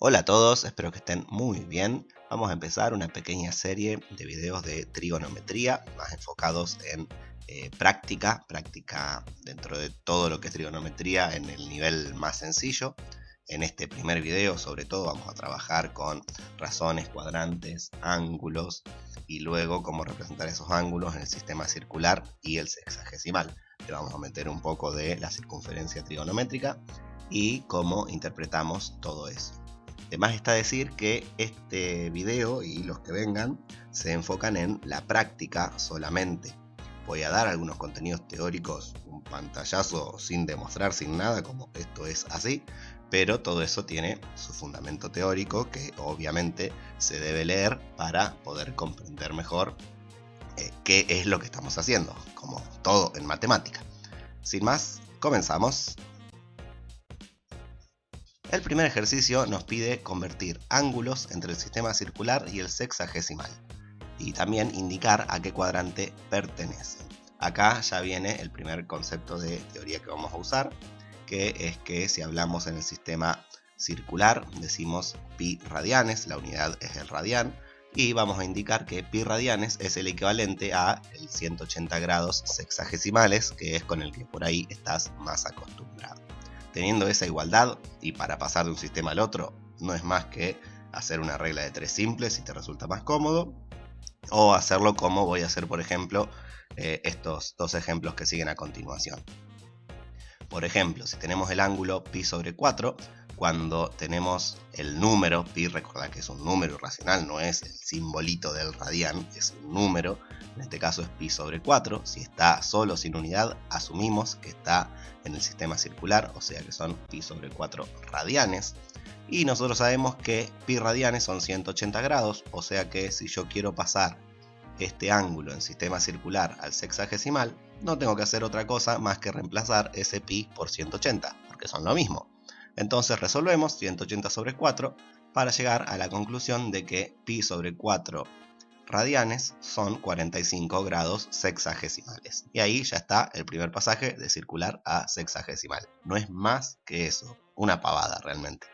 Hola a todos, espero que estén muy bien. Vamos a empezar una pequeña serie de videos de trigonometría, más enfocados en práctica dentro de todo lo que es trigonometría en el nivel más sencillo. En este primer video, sobre todo, vamos a trabajar con razones, cuadrantes, ángulos y luego cómo representar esos ángulos en el sistema circular y el sexagesimal. Le vamos a meter un poco de la circunferencia trigonométrica y cómo interpretamos todo eso. Además está decir que este video y los que vengan se enfocan en la práctica solamente. Voy a dar algunos contenidos teóricos, un pantallazo sin demostrar, sin nada, como esto es así, pero todo eso tiene su fundamento teórico que obviamente se debe leer para poder comprender mejor qué es lo que estamos haciendo, como todo en matemática. Sin más, comenzamos. El primer ejercicio nos pide convertir ángulos entre el sistema circular y el sexagesimal y también indicar a qué cuadrante pertenece. Acá ya viene el primer concepto de teoría que vamos a usar, que es que si hablamos en el sistema circular decimos pi radianes, la unidad es el radian, y vamos a indicar que pi radianes es el equivalente a el 180 grados sexagesimales, que es con el que por ahí estás más acostumbrado. Teniendo esa igualdad, y para pasar de un sistema al otro, no es más que hacer una regla de 3 simple si te resulta más cómodo, o hacerlo como voy a hacer, por ejemplo, estos dos ejemplos que siguen a continuación. Por ejemplo, si tenemos el ángulo pi sobre 4, cuando tenemos el número pi, recordad que es un número irracional, no es el simbolito del radian, es un número, en este caso es pi sobre 4, si está solo sin unidad, asumimos que está en el sistema circular, o sea que son pi sobre 4 radianes, y nosotros sabemos que pi radianes son 180 grados, o sea que si yo quiero pasar este ángulo en sistema circular al sexagesimal, no tengo que hacer otra cosa más que reemplazar ese pi por 180, porque son lo mismo. Entonces resolvemos 180 sobre 4 para llegar a la conclusión de que pi sobre 4 radianes son 45 grados sexagesimales. Y ahí ya está el primer pasaje de circular a sexagesimal. No es más que eso, una pavada realmente.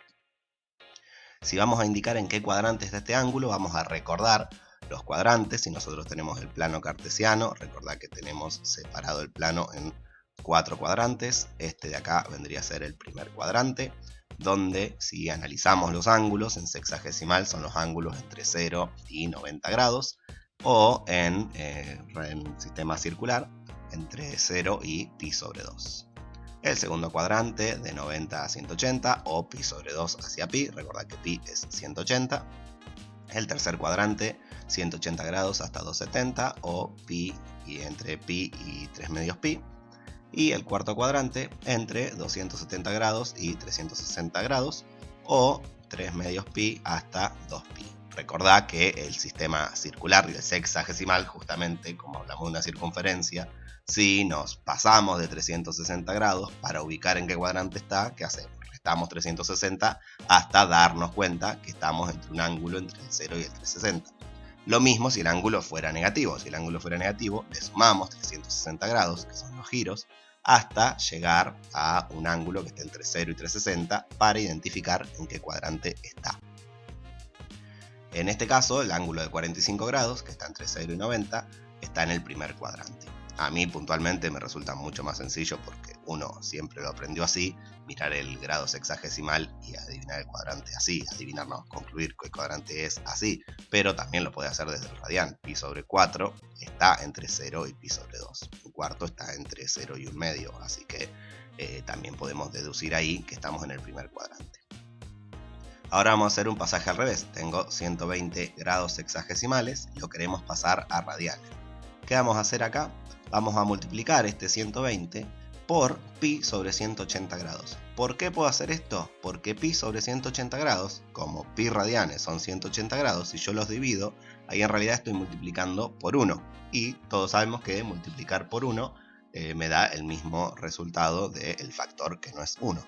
Si vamos a indicar en qué cuadrante está este ángulo, vamos a recordar los cuadrantes. Si nosotros tenemos el plano cartesiano, recordad que tenemos separado el plano en 4 cuadrantes. Este de acá vendría a ser el primer cuadrante, donde si analizamos los ángulos en sexagesimal son los ángulos entre 0 y 90 grados, o en sistema circular entre 0 y pi sobre 2. El segundo cuadrante de 90 a 180 o pi sobre 2 hacia pi, recordad que pi es 180. El tercer cuadrante 180 grados hasta 270 o pi y entre pi y 3 medios pi. Y el cuarto cuadrante entre 270 grados y 360 grados o 3 medios pi hasta 2 pi. Recordad que el sistema circular y el sexagesimal, justamente como hablamos de una circunferencia, si nos pasamos de 360 grados para ubicar en qué cuadrante está, ¿qué hacemos? Restamos 360 hasta darnos cuenta que estamos entre un ángulo entre el 0 y el 360. Lo mismo si el ángulo fuera negativo. Si el ángulo fuera negativo, le sumamos 360 grados, que son los giros, hasta llegar a un ángulo que esté entre 0 y 360 para identificar en qué cuadrante está. En este caso, el ángulo de 45 grados, que está entre 0 y 90, está en el primer cuadrante. A mí puntualmente me resulta mucho más sencillo porque uno siempre lo aprendió así, mirar el grado sexagesimal y adivinar el cuadrante así, concluir que el cuadrante es así, pero también lo puede hacer desde el radian. Pi sobre 4 está entre 0 y pi sobre 2, un cuarto está entre 0 y 1 medio, así que también podemos deducir ahí que estamos en el primer cuadrante. Ahora vamos a hacer un pasaje al revés, tengo 120 grados sexagesimales y lo queremos pasar a radianes. ¿Qué vamos a hacer acá? Vamos a multiplicar este 120 por pi sobre 180 grados. ¿Por qué puedo hacer esto? Porque pi sobre 180 grados, como pi radianes son 180 grados, si yo los divido, ahí en realidad estoy multiplicando por 1. Y todos sabemos que multiplicar por 1 me da el mismo resultado del factor que no es 1.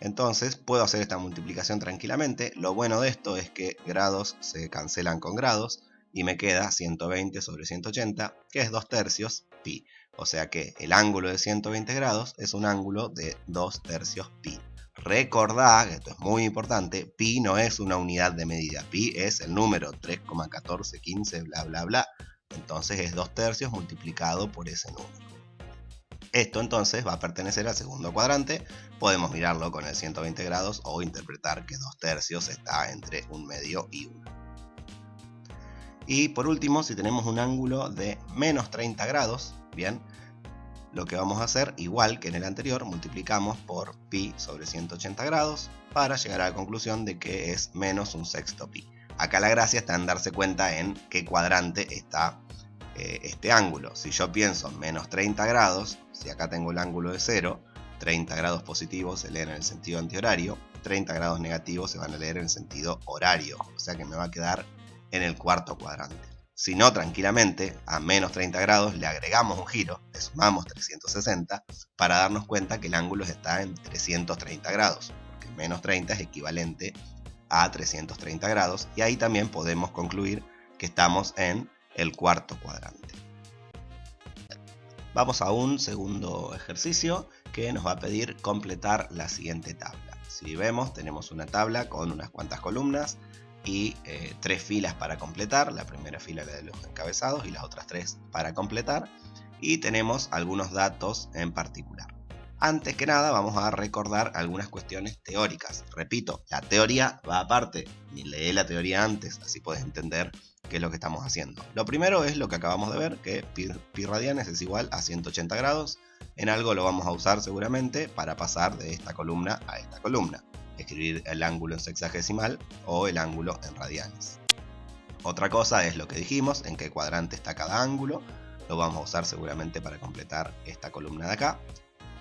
Entonces puedo hacer esta multiplicación tranquilamente. Lo bueno de esto es que grados se cancelan con grados y me queda 120 sobre 180, que es 2/3 pi. O sea que el ángulo de 120 grados es un ángulo de 2/3 pi. Recordá, que esto es muy importante, pi no es una unidad de medida, pi es el número 3,1415 bla bla bla. Entonces es 2/3 multiplicado por ese número. Esto entonces va a pertenecer al segundo cuadrante. Podemos mirarlo con el 120 grados o interpretar que 2/3 está entre 1/2 y 1. Y por último, si tenemos un ángulo de menos 30 grados, bien, lo que vamos a hacer, igual que en el anterior, multiplicamos por pi sobre 180 grados para llegar a la conclusión de que es menos 1/6 pi. Acá la gracia está en darse cuenta en qué cuadrante está este ángulo. Si yo pienso menos 30 grados, si acá tengo el ángulo de 0, 30 grados positivos se leen en el sentido antihorario, 30 grados negativos se van a leer en el sentido horario, o sea que me va a quedar en el cuarto cuadrante. Si no, tranquilamente, a menos 30 grados le agregamos un giro, le sumamos 360 para darnos cuenta que el ángulo está en 330 grados, porque menos 30 es equivalente a 330 grados, y ahí también podemos concluir que estamos en el cuarto cuadrante. Vamos a un segundo ejercicio que nos va a pedir completar la siguiente tabla. Si vemos, tenemos una tabla con unas cuantas columnas y 3 filas para completar. La primera fila, la de los encabezados, y las otras 3 para completar. Y tenemos algunos datos en particular. Antes que nada vamos a recordar algunas cuestiones teóricas. Repito, la teoría va aparte, ni lee la teoría antes, así puedes entender qué es lo que estamos haciendo. Lo primero es lo que acabamos de ver, que pi radianes es igual a 180 grados. En algo lo vamos a usar seguramente para pasar de esta columna a esta columna. Escribir el ángulo en sexagesimal o el ángulo en radianes. Otra cosa es lo que dijimos, en qué cuadrante está cada ángulo. Lo vamos a usar seguramente para completar esta columna de acá.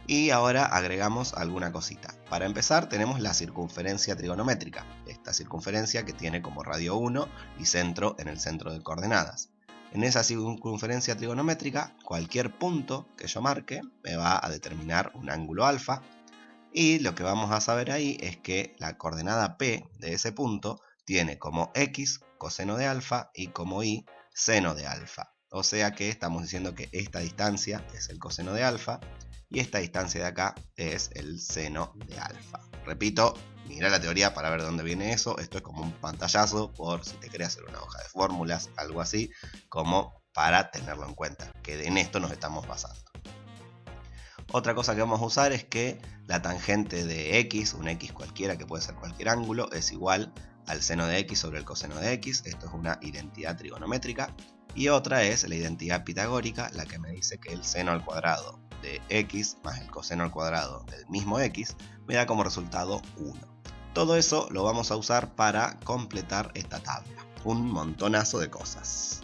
Y ahora agregamos alguna cosita. Para empezar tenemos la circunferencia trigonométrica. Esta circunferencia que tiene como radio 1 y centro en el centro de coordenadas. En esa circunferencia trigonométrica, cualquier punto que yo marque me va a determinar un ángulo alfa. Y lo que vamos a saber ahí es que la coordenada P de ese punto tiene como X coseno de alfa y como Y seno de alfa. O sea que estamos diciendo que esta distancia es el coseno de alfa y esta distancia de acá es el seno de alfa. Repito, mira la teoría para ver de dónde viene eso. Esto es como un pantallazo por si te querés hacer una hoja de fórmulas, algo así, como para tenerlo en cuenta, que en esto nos estamos basando. Otra cosa que vamos a usar es que la tangente de x, un x cualquiera que puede ser cualquier ángulo, es igual al seno de x sobre el coseno de x. Esto es una identidad trigonométrica. Y otra es la identidad pitagórica, la que me dice que el seno al cuadrado de x más el coseno al cuadrado del mismo x me da como resultado 1. Todo eso lo vamos a usar para completar esta tabla. Un montonazo de cosas.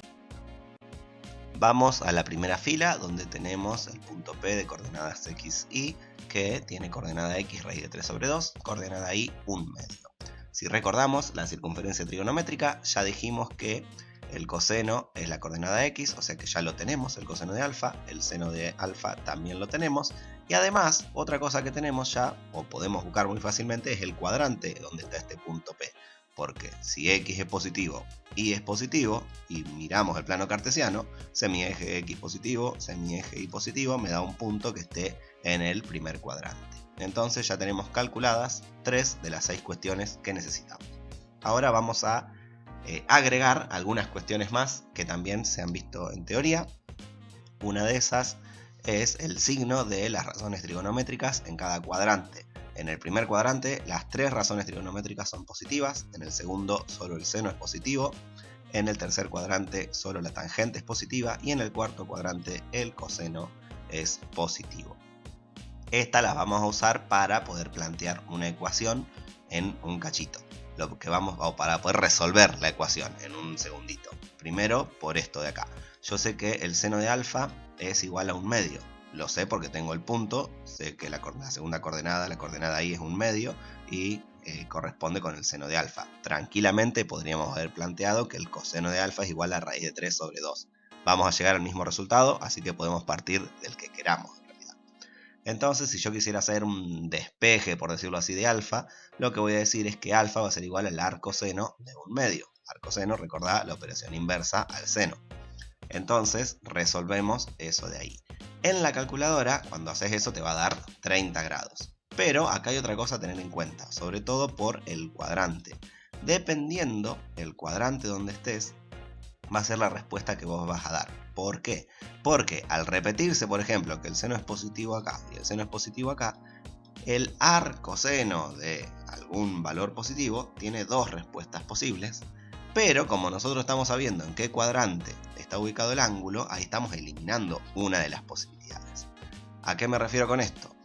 Vamos a la primera fila donde tenemos el punto P de coordenadas x, y que tiene coordenada x raíz de 3 sobre 2, coordenada y 1/2. Si recordamos la circunferencia trigonométrica, ya dijimos que el coseno es la coordenada x, o sea que ya lo tenemos, el coseno de alfa, el seno de alfa también lo tenemos. Y además, otra cosa que tenemos ya, o podemos buscar muy fácilmente, es el cuadrante donde está este punto P. Porque si x es positivo, y es positivo, y miramos el plano cartesiano, semieje x positivo, semieje y positivo, me da un punto que esté en el primer cuadrante. Entonces ya tenemos calculadas 3 de las 6 cuestiones que necesitamos. Ahora vamos a agregar algunas cuestiones más que también se han visto en teoría. Una de esas es el signo de las razones trigonométricas en cada cuadrante. En el primer cuadrante las 3 razones trigonométricas son positivas, en el segundo solo el seno es positivo, en el tercer cuadrante solo la tangente es positiva y en el cuarto cuadrante el coseno es positivo. Estas las vamos a usar para poder plantear una ecuación en un cachito. Lo que vamos para poder resolver la ecuación en un segundito. Primero por esto de acá. Yo sé que el seno de alfa es igual a 1/2. Lo sé porque tengo el punto, sé que la segunda coordenada, la coordenada y es 1/2 y corresponde con el seno de alfa. Tranquilamente podríamos haber planteado que el coseno de alfa es igual a raíz de 3 sobre 2. Vamos a llegar al mismo resultado, así que podemos partir del que queramos. Entonces, si yo quisiera hacer un despeje, por decirlo así, de alfa, lo que voy a decir es que alfa va a ser igual al arcoseno de 1/2. Arcoseno, recordá la operación inversa al seno. Entonces, resolvemos eso de ahí. En la calculadora, cuando haces eso, te va a dar 30 grados. Pero acá hay otra cosa a tener en cuenta, sobre todo por el cuadrante. Dependiendo el cuadrante donde estés, va a ser la respuesta que vos vas a dar. ¿Por qué? Porque al repetirse, por ejemplo, que el seno es positivo acá y el seno es positivo acá, el arcoseno de algún valor positivo tiene dos respuestas posibles, pero como nosotros estamos sabiendo en qué cuadrante está ubicado el ángulo, ahí estamos eliminando una de las posibilidades. ¿A qué me refiero con esto?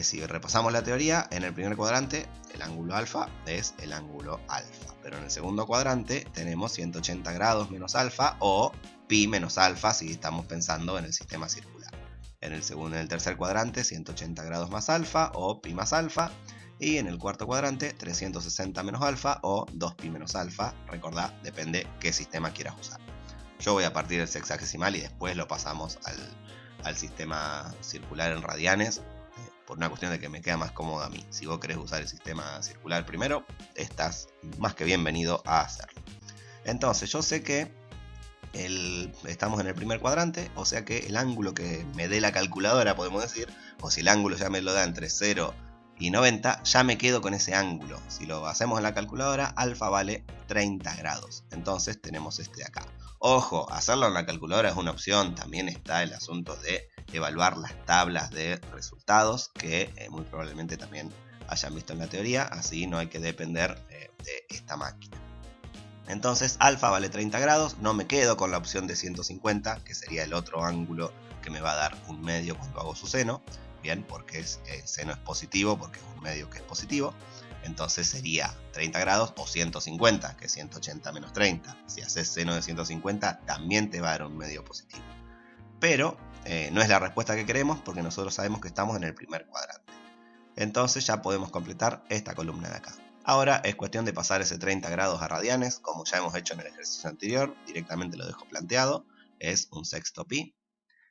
Si repasamos la teoría, en el primer cuadrante el ángulo alfa es el ángulo alfa, pero en el segundo cuadrante tenemos 180 grados menos alfa o pi menos alfa si estamos pensando en el sistema circular. En el tercer cuadrante 180 grados más alfa o pi más alfa, y en el cuarto cuadrante 360 menos alfa o 2pi menos alfa. Recordá, depende qué sistema quieras usar. Yo voy a partir del sexagesimal y después lo pasamos al sistema circular en radianes, por una cuestión de que me queda más cómodo a mí. Si vos querés usar el sistema circular primero, estás más que bienvenido a hacerlo. Entonces yo sé que estamos en el primer cuadrante, o sea que el ángulo que me dé la calculadora, podemos decir, o si el ángulo ya me lo da entre 0 y 90, ya me quedo con ese ángulo. Si lo hacemos en la calculadora, alfa vale 30 grados. Entonces tenemos este de acá. Ojo, hacerlo en la calculadora es una opción. También está el asunto de evaluar las tablas de resultados, que muy probablemente también hayan visto en la teoría. Así no hay que depender de esta máquina. Entonces alfa vale 30 grados. No me quedo con la opción de 150, que sería el otro ángulo que me va a dar un medio cuando hago su seno. Bien, porque el seno es positivo, porque es un medio que es positivo. Entonces sería 30 grados o 150, que es 180 menos 30. Si haces seno de 150, también te va a dar un medio positivo. Pero no es la respuesta que queremos, porque nosotros sabemos que estamos en el primer cuadrante. Entonces ya podemos completar esta columna de acá. Ahora es cuestión de pasar ese 30 grados a radianes, como ya hemos hecho en el ejercicio anterior. Directamente lo dejo planteado, es un sexto pi.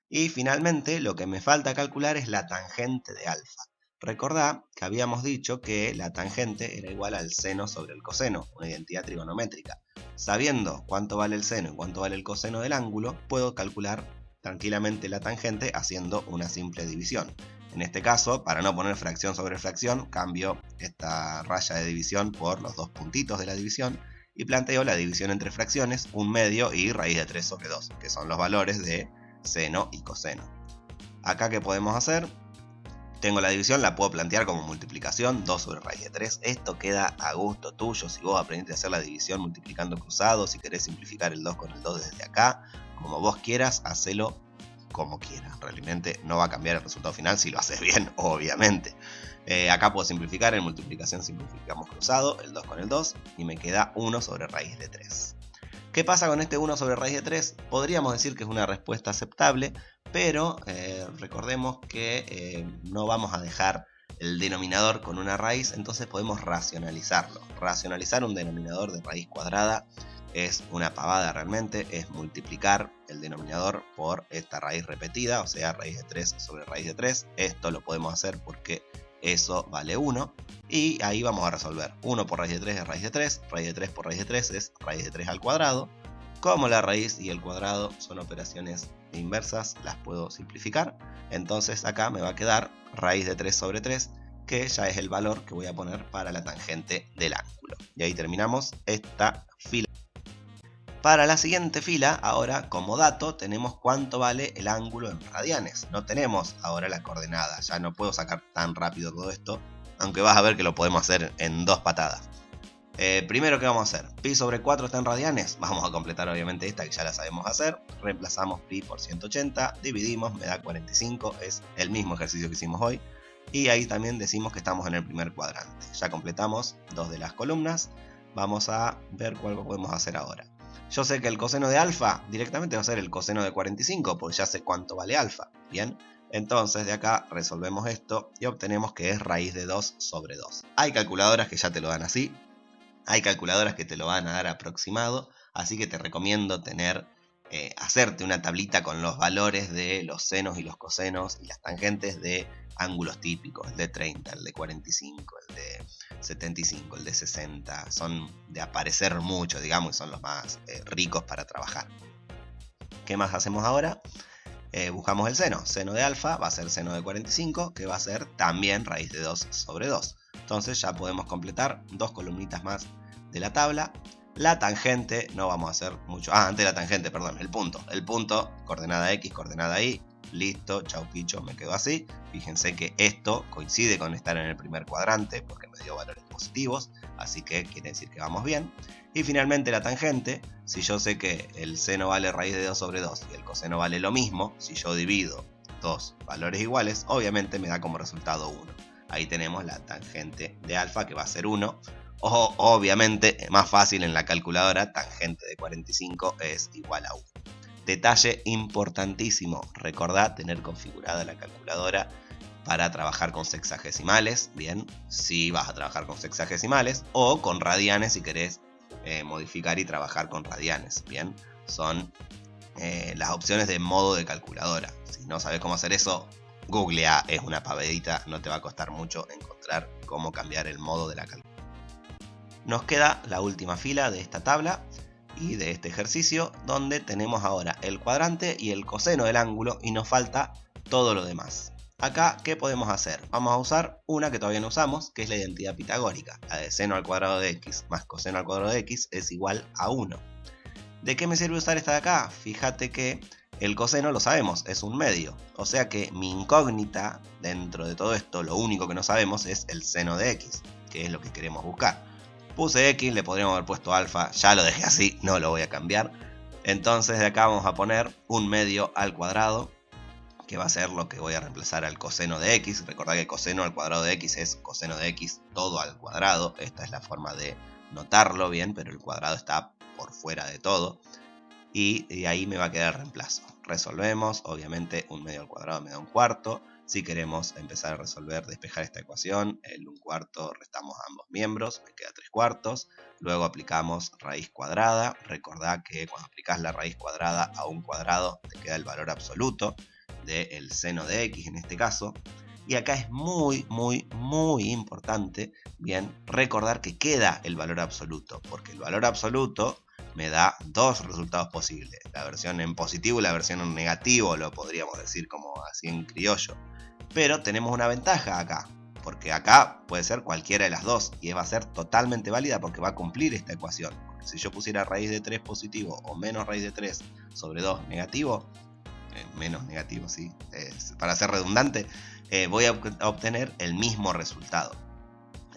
Y finalmente lo que me falta calcular es la tangente de alfa. Recordá que habíamos dicho que la tangente era igual al seno sobre el coseno, una identidad trigonométrica. Sabiendo cuánto vale el seno y cuánto vale el coseno del ángulo, puedo calcular tranquilamente la tangente haciendo una simple división. En este caso, para no poner fracción sobre fracción, cambio esta raya de división por los dos puntitos de la división y planteo la división entre fracciones, un medio y raíz de 3 sobre 2, que son los valores de seno y coseno. Acá, ¿qué podemos hacer? Tengo la división, la puedo plantear como multiplicación, 2 sobre raíz de 3. Esto queda a gusto tuyo. Si vos aprendiste a hacer la división multiplicando cruzados, si querés simplificar el 2 con el 2 desde acá, como vos quieras, hacelo como quieras. Realmente no va a cambiar el resultado final si lo haces bien, obviamente. Acá puedo simplificar, en multiplicación simplificamos cruzado, el 2 con el 2, y me queda 1 sobre raíz de 3. ¿Qué pasa con este 1 sobre raíz de 3? Podríamos decir que es una respuesta aceptable, pero recordemos que no vamos a dejar el denominador con una raíz, entonces podemos racionalizarlo. Racionalizar un denominador de raíz cuadrada es una pavada realmente, es multiplicar el denominador por esta raíz repetida, o sea, raíz de 3 sobre raíz de 3. Esto lo podemos hacer porque eso vale 1. Y ahí vamos a resolver. 1 por raíz de 3 es raíz de 3. Raíz de 3 por raíz de 3 es raíz de 3 al cuadrado. Como la raíz y el cuadrado son operaciones inversas, las puedo simplificar. Entonces acá me va a quedar raíz de 3 sobre 3, que ya es el valor que voy a poner para la tangente del ángulo. Y ahí terminamos esta fila. Para la siguiente fila, ahora como dato, tenemos cuánto vale el ángulo en radianes. No tenemos ahora la coordenada, ya no puedo sacar tan rápido todo esto, aunque vas a ver que lo podemos hacer en 2 patadas. Primero, ¿qué vamos a hacer? Pi sobre 4 está en radianes. Vamos a completar obviamente esta que ya la sabemos hacer. Reemplazamos pi por 180, dividimos, me da 45, es el mismo ejercicio que hicimos hoy. Y ahí también decimos que estamos en el primer cuadrante. Ya completamos 2 de las columnas. Vamos a ver cuál podemos hacer ahora. Yo sé que el coseno de alfa directamente va a ser el coseno de 45, porque ya sé cuánto vale alfa. Bien, entonces de acá resolvemos esto y obtenemos que es raíz de 2 sobre 2. Hay calculadoras que ya te lo dan así. Hay calculadoras que te lo van a dar aproximado, así que te recomiendo hacerte una tablita con los valores de los senos y los cosenos y las tangentes de ángulos típicos, el de 30, el de 45, el de 75, el de 60. Son de aparecer mucho, digamos, y son los más ricos para trabajar. ¿Qué más hacemos ahora? buscamos el seno. Seno de alfa va a ser seno de 45, que va a ser también raíz de 2 sobre 2. Entonces ya podemos completar 2 columnitas más de la tabla. La tangente, no vamos a hacer mucho. Antes de la tangente, perdón, el punto. El punto, coordenada X, coordenada Y. Listo, chau picho, me quedo así. Fíjense que esto coincide con estar en el primer cuadrante porque me dio valores positivos, así que quiere decir que vamos bien. Y finalmente la tangente, si yo sé que el seno vale raíz de 2 sobre 2 y el coseno vale lo mismo, si yo divido dos valores iguales, obviamente me da como resultado 1. Ahí tenemos la tangente de alfa, que va a ser 1. O obviamente, más fácil en la calculadora, tangente de 45 es igual a 1. Detalle importantísimo, recordá tener configurada la calculadora para trabajar con sexagesimales, bien, si vas a trabajar con sexagesimales, o con radianes si querés modificar y trabajar con radianes, bien, son las opciones de modo de calculadora. Si no sabes cómo hacer eso, googlea, es una pavadita, no te va a costar mucho encontrar cómo cambiar el modo de la calculadora. Nos queda la última fila de esta tabla y de este ejercicio, donde tenemos ahora el cuadrante y el coseno del ángulo y nos falta todo lo demás. Acá, ¿qué podemos hacer? Vamos a usar una que todavía no usamos, que es la identidad pitagórica. La de seno al cuadrado de x más coseno al cuadrado de x es igual a 1. ¿De qué me sirve usar esta de acá? Fíjate que el coseno lo sabemos, es un medio. O sea que mi incógnita dentro de todo esto, lo único que no sabemos es el seno de x, que es lo que queremos buscar. Puse X, le podríamos haber puesto alfa, ya lo dejé así, no lo voy a cambiar. Entonces de acá vamos a poner un medio al cuadrado, que va a ser lo que voy a reemplazar al coseno de X. Recordad que coseno al cuadrado de X es coseno de X todo al cuadrado. Esta es la forma de notarlo bien, pero el cuadrado está por fuera de todo. Y ahí me va a quedar el reemplazo. Resolvemos, obviamente un medio al cuadrado me da un cuarto. Si queremos empezar a resolver, despejar esta ecuación, el 1/4 restamos a ambos miembros, me queda 3/4. Luego aplicamos raíz cuadrada. Recordá que cuando aplicás la raíz cuadrada a un cuadrado te queda el valor absoluto del seno de x en este caso. Y acá es muy importante, bien, recordar que queda el valor absoluto, porque el valor absoluto me da dos resultados posibles, la versión en positivo y la versión en negativo, lo podríamos decir como así en criollo. Pero tenemos una ventaja acá, porque acá puede ser cualquiera de las dos y va a ser totalmente válida porque va a cumplir esta ecuación. Porque si yo pusiera raíz de 3 positivo o menos raíz de 3 sobre 2 negativo, menos negativo, sí, para ser redundante, voy a obtener el mismo resultado.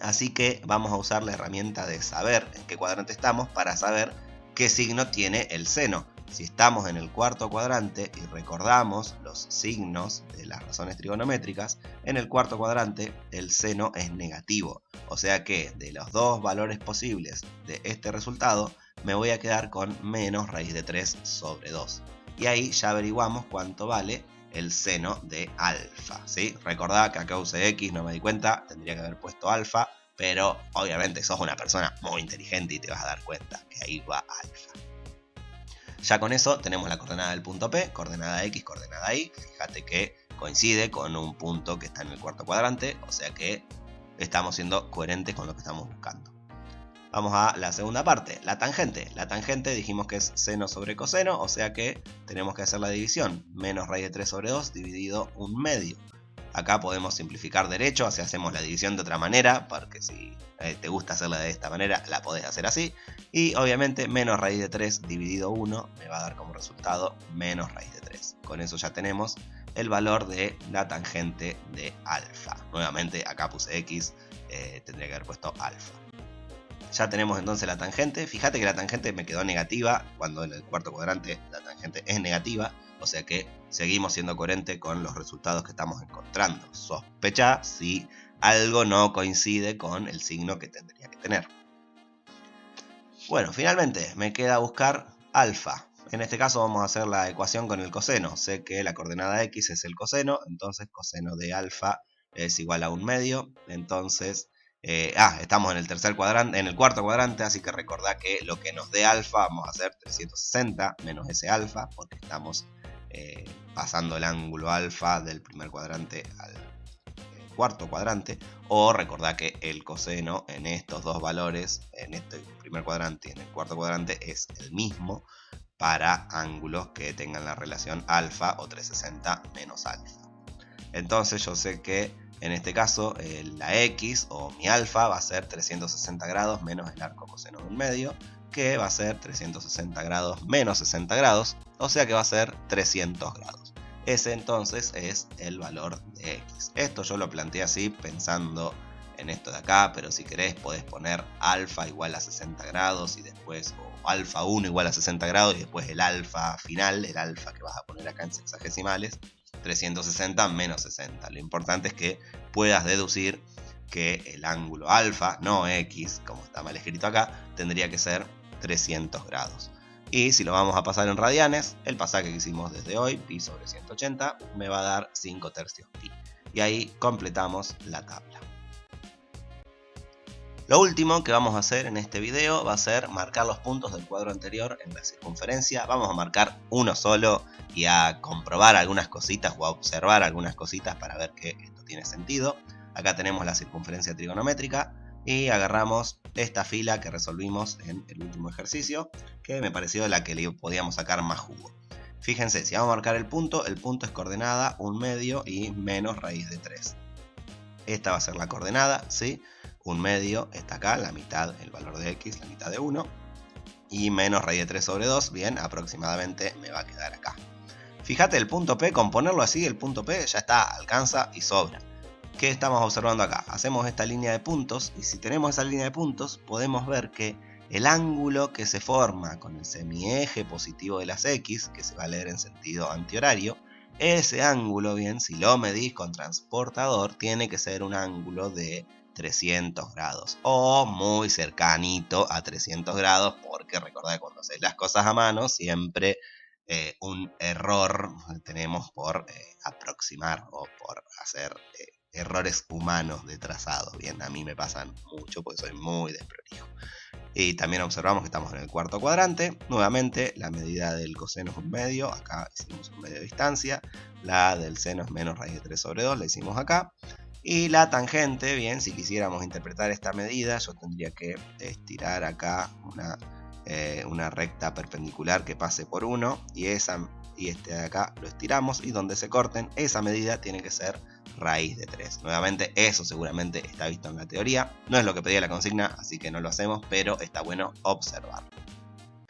Así que vamos a usar la herramienta de saber en qué cuadrante estamos para saber qué signo tiene el seno. Si estamos en el cuarto cuadrante y recordamos los signos de las razones trigonométricas, en el cuarto cuadrante el seno es negativo. O sea que de los dos valores posibles de este resultado, me voy a quedar con menos raíz de 3 sobre 2. Y ahí ya averiguamos cuánto vale el seno de alfa, ¿sí? Recordá que acá usé x, no me di cuenta, tendría que haber puesto alfa, pero obviamente sos una persona muy inteligente y te vas a dar cuenta que ahí va alfa. Ya con eso tenemos la coordenada del punto P, coordenada X, coordenada Y. Fíjate que coincide con un punto que está en el cuarto cuadrante, o sea que estamos siendo coherentes con lo que estamos buscando. Vamos a la segunda parte, la tangente. La tangente dijimos que es seno sobre coseno, o sea que tenemos que hacer la división. Menos raíz de 3 sobre 2 dividido un medio. Acá podemos simplificar derecho, así hacemos la división de otra manera, porque si te gusta hacerla de esta manera, la podés hacer así. Y obviamente menos raíz de 3 dividido 1 me va a dar como resultado menos raíz de 3. Con eso ya tenemos el valor de la tangente de alfa. Nuevamente acá puse x, tendría que haber puesto alfa. Ya tenemos entonces la tangente. Fíjate que la tangente me quedó negativa, cuando en el cuarto cuadrante la tangente es negativa. O sea que seguimos siendo coherentes con los resultados que estamos encontrando. Sospecha si algo no coincide con el signo que tendría que tener. Bueno, finalmente me queda buscar alfa. En este caso vamos a hacer la ecuación con el coseno. Sé que la coordenada x es el coseno, entonces coseno de alfa es igual a un medio. Entonces, estamos en el tercer cuadrante, en el cuarto cuadrante, así que recordá que lo que nos dé alfa vamos a hacer 360 menos ese alfa, porque estamos pasando el ángulo alfa del primer cuadrante al cuarto cuadrante. O recordá que el coseno en estos dos valores, en este primer cuadrante y en el cuarto cuadrante, es el mismo. para ángulos que tengan la relación alfa o 360 menos alfa. Entonces yo sé que en este caso la X o mi alfa va a ser 360 grados menos el arco coseno de un medio, que va a ser 360 grados menos 60 grados, o sea que va a ser 300 grados. Ese entonces es el valor de X. Esto yo lo planteé así pensando en esto de acá, pero si querés podés poner alfa igual a 60 grados y después, o alfa 1 igual a 60 grados y después el alfa final, el alfa que vas a poner acá en sexagesimales, 360 menos 60. Lo importante es que puedas deducir que el ángulo alfa, no X, como está mal escrito acá, tendría que ser 300 grados. Y si lo vamos a pasar en radianes, el pasaje que hicimos desde hoy, pi sobre 180, me va a dar 5 tercios pi. Y ahí completamos la tabla. Lo último que vamos a hacer en este video va a ser marcar los puntos del cuadro anterior en la circunferencia. Vamos a marcar uno solo y a comprobar algunas cositas o a observar algunas cositas para ver que esto tiene sentido. Acá tenemos la circunferencia trigonométrica y agarramos esta fila que resolvimos en el último ejercicio, que me pareció la que le podíamos sacar más jugo. Fíjense, si vamos a marcar el punto es coordenada 1 medio y menos raíz de 3. Esta va a ser la coordenada, ¿sí? 1 medio está acá, la mitad, el valor de X, la mitad de 1. Y menos raíz de 3 sobre 2, bien, aproximadamente me va a quedar acá. Fíjate el punto P, con ponerlo así, el punto P ya está, alcanza y sobra. ¿Qué estamos observando acá? Hacemos esta línea de puntos y si tenemos esa línea de puntos podemos ver que el ángulo que se forma con el semieje positivo de las X, que se va a leer en sentido antihorario, ese ángulo, bien, si lo medís con transportador, tiene que ser un ángulo de 300 grados o muy cercanito a 300 grados, porque recordad que cuando haces las cosas a mano siempre un error tenemos por aproximar o por hacer errores humanos de trazado. Bien, a mí me pasan mucho porque soy muy desprolijo. Y también observamos que estamos en el cuarto cuadrante. Nuevamente la medida del coseno es 1 medio, acá hicimos 1 medio de distancia. La del seno es menos raíz de 3 sobre 2, la hicimos acá. Y la tangente, bien, si quisiéramos interpretar esta medida, yo tendría que estirar acá una recta perpendicular que pase por 1 y este de acá lo estiramos, y donde se corten, esa medida tiene que ser raíz de 3. Nuevamente, eso seguramente está visto en la teoría, no es lo que pedía la consigna, así que no lo hacemos, pero está bueno observarlo.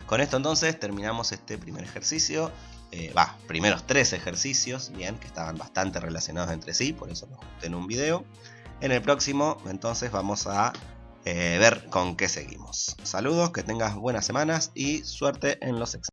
Con esto entonces terminamos este primer ejercicio, primeros 3 ejercicios, bien, que estaban bastante relacionados entre sí, por eso los junté en un video. En el próximo entonces vamos a ver con qué seguimos. Saludos, que tengas buenas semanas y suerte en los exámenes.